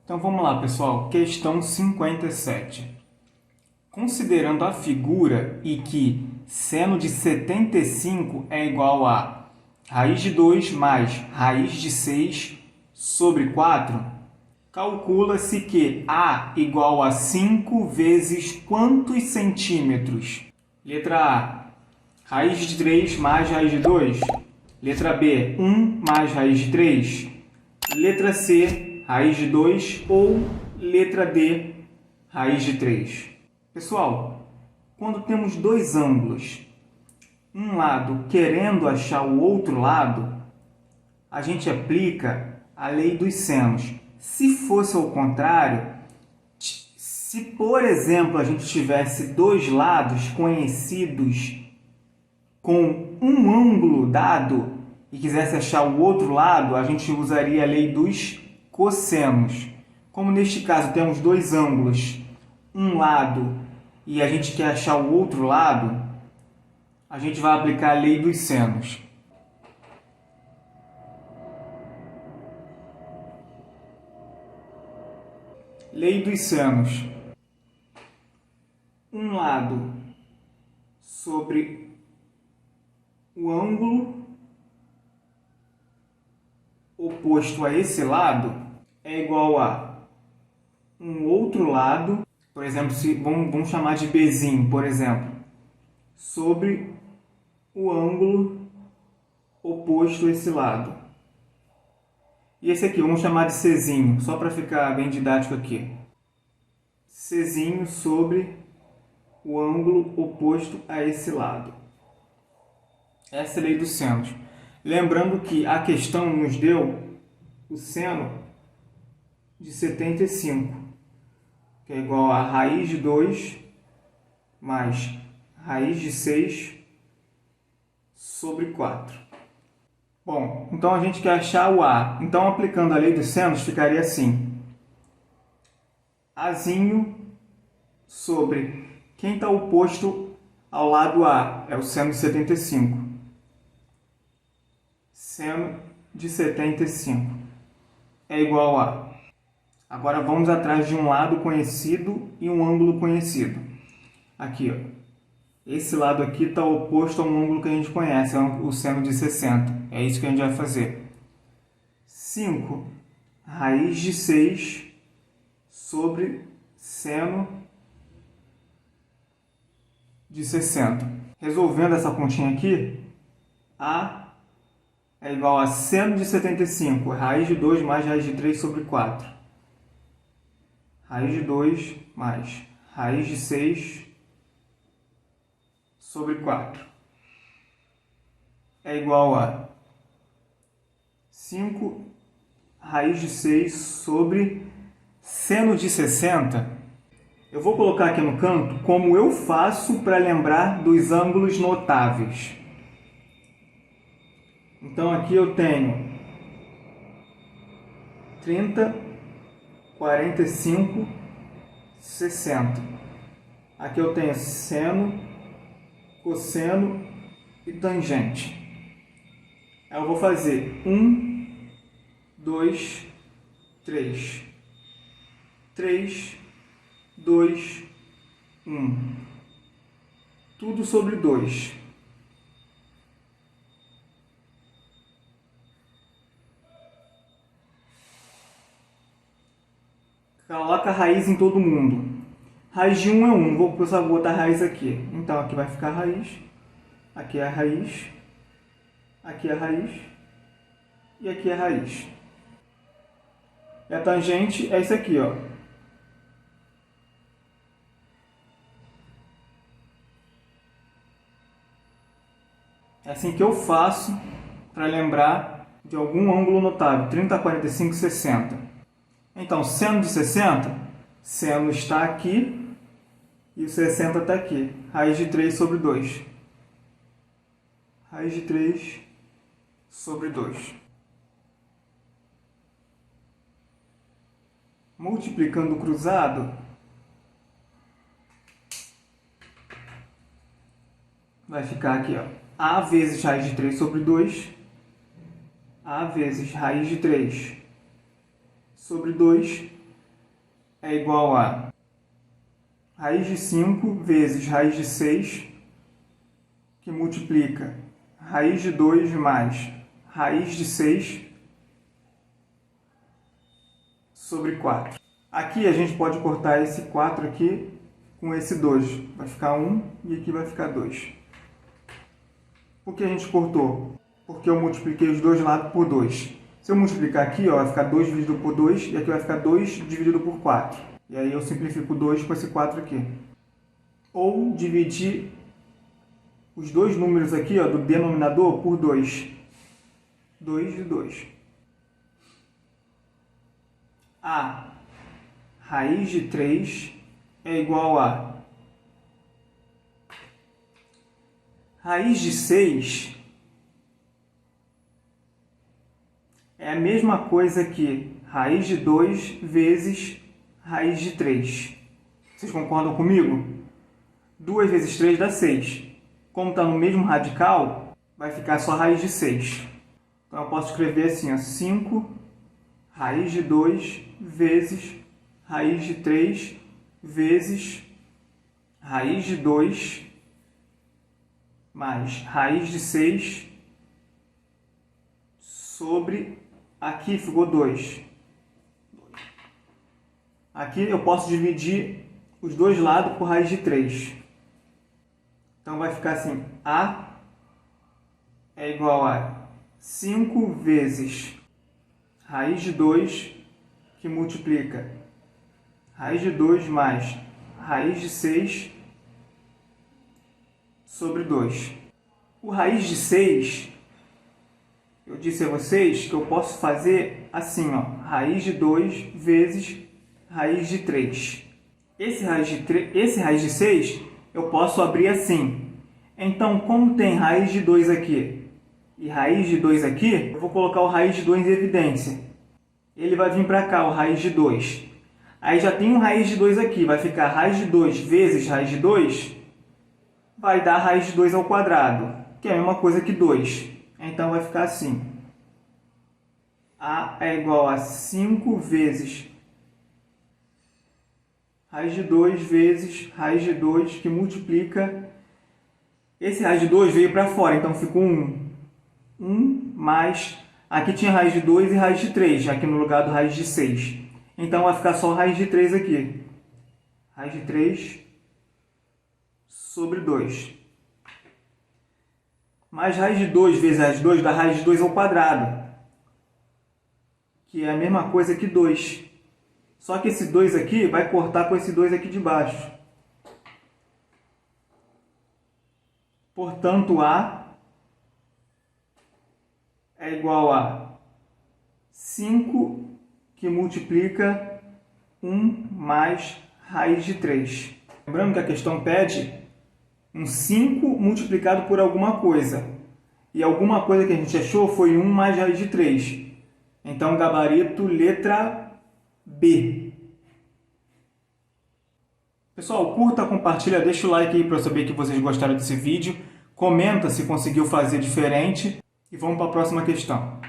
Então vamos lá, pessoal. Questão 57. Considerando a figura e que seno de 75 é igual a raiz de 2 mais raiz de 6 sobre 4, calcula-se que A igual a 5 vezes quantos centímetros? Letra A, raiz de 3 mais raiz de 2. Letra B, 1 mais raiz de 3. Letra C, raiz de 2 ou letra D, raiz de 3. Pessoal, quando temos dois ângulos, um lado querendo achar o outro lado, a gente aplica a lei dos senos. Se fosse ao contrário, se por exemplo a gente tivesse dois lados conhecidos com um ângulo dado e quisesse achar o outro lado, a gente usaria a lei dos cossenos. Como neste caso temos dois ângulos, um lado e a gente quer achar o outro lado, a gente vai aplicar a lei dos senos. Lei dos senos. Um lado sobre o ângulo oposto a esse lado é igual a um outro lado, por exemplo, vamos chamar de Bzinho, por exemplo, sobre o ângulo oposto a esse lado. E esse aqui, vamos chamar de Czinho, só para ficar bem didático aqui. Czinho sobre o ângulo oposto a esse lado. Essa é a lei dos senos. Lembrando que a questão nos deu o seno de 75, que é igual a raiz de 2 mais raiz de 6 sobre 4. Bom, então a gente quer achar o A. Então, aplicando a lei dos senos, ficaria assim. Azinho sobre quem está oposto ao lado A, é o seno de 75. Seno de 75 é igual a... Agora vamos atrás de um lado conhecido e um ângulo conhecido. Aqui, ó. Esse lado aqui está oposto a um ângulo que a gente conhece, é o seno de 60. É isso que a gente vai fazer. 5 raiz de 6 sobre seno de 60. Resolvendo essa continha aqui, A é igual a seno de 75, raiz de 2 mais raiz de 3 sobre 4. Raiz de 2 mais raiz de 6 sobre 4 é igual a 5 raiz de 6 sobre seno de 60. Eu vou colocar aqui no canto como eu faço para lembrar dos ângulos notáveis. Então aqui eu tenho 30, 45, 60. Aqui eu tenho seno, cosseno e tangente. Aí eu vou fazer 1, 2, 3. 3, 2, 1. Tudo sobre 2. Coloca a raiz em todo mundo. Raiz de 1 é 1. Vou botar a raiz aqui. Então aqui vai ficar a raiz. Aqui é a raiz. Aqui é a raiz. E aqui é a raiz. E a tangente é isso aqui, ó. É assim que eu faço para lembrar de algum ângulo notável. 30, 45, 60. Então, seno de 60, seno está aqui e o 60 está aqui. Raiz de 3 sobre 2. Raiz de 3 sobre 2. Multiplicando o cruzado, vai ficar aqui, ó. A vezes raiz de 3 sobre 2. A vezes raiz de 3 sobre 2 é igual a raiz de 5 vezes raiz de 6, que multiplica raiz de 2 mais raiz de 6 sobre 4. Aqui a gente pode cortar esse 4 aqui com esse 2. Vai ficar 1 e aqui vai ficar 2. Por que a gente cortou? Porque eu multipliquei os dois lados por 2. Se eu multiplicar aqui, ó, vai ficar 2 dividido por 2 e aqui vai ficar 2 dividido por 4. E aí eu simplifico 2 com esse 4 aqui. Ou dividir os dois números aqui, ó, do denominador por 2. 2 de 2. A raiz de 3 é igual a raiz de 6 é a mesma coisa que raiz de 2 vezes raiz de 3. Vocês concordam comigo? 2 vezes 3 dá 6. Como está no mesmo radical, vai ficar só raiz de 6. Então eu posso escrever assim, ó, 5 raiz de 2 vezes raiz de 3 vezes raiz de 2 mais raiz de 6 sobre, aqui ficou 2. Aqui eu posso dividir os dois lados por raiz de 3. Então vai ficar assim, A é igual a 5 vezes raiz de 2, que multiplica raiz de 2 mais raiz de 6 sobre 2. O raiz de 6, eu disse a vocês que eu posso fazer assim, ó, raiz de 2 vezes raiz de 3. Esse raiz de 6 eu posso abrir assim. Então, como tem raiz de 2 aqui e raiz de 2 aqui, eu vou colocar o raiz de 2 em evidência. Ele vai vir para cá, o raiz de 2. Aí já tem um raiz de 2 aqui, vai ficar raiz de 2 vezes raiz de 2, vai dar raiz de 2 ao quadrado, que é a mesma coisa que 2. Então vai ficar assim. A é igual a 5 vezes raiz de 2 vezes raiz de 2, que multiplica... Esse raiz de 2 veio para fora, então ficou 1. 1 mais... Aqui tinha raiz de 2 e raiz de 3, aqui no lugar do raiz de 6. Então vai ficar só raiz de 3 aqui. Raiz de 3 sobre 2. Mais raiz de 2 vezes raiz de 2 dá raiz de 2 ao quadrado, que é a mesma coisa que 2. Só que esse 2 aqui vai cortar com esse 2 aqui de baixo. Portanto, A é igual a 5, que multiplica 1 mais raiz de 3. Lembrando que a questão pede um 5 multiplicado por alguma coisa. E alguma coisa que a gente achou foi 1 mais raiz de 3. Então, gabarito letra B. Pessoal, curta, compartilha, deixa o like aí para eu saber que vocês gostaram desse vídeo. Comenta se conseguiu fazer diferente. E vamos para a próxima questão.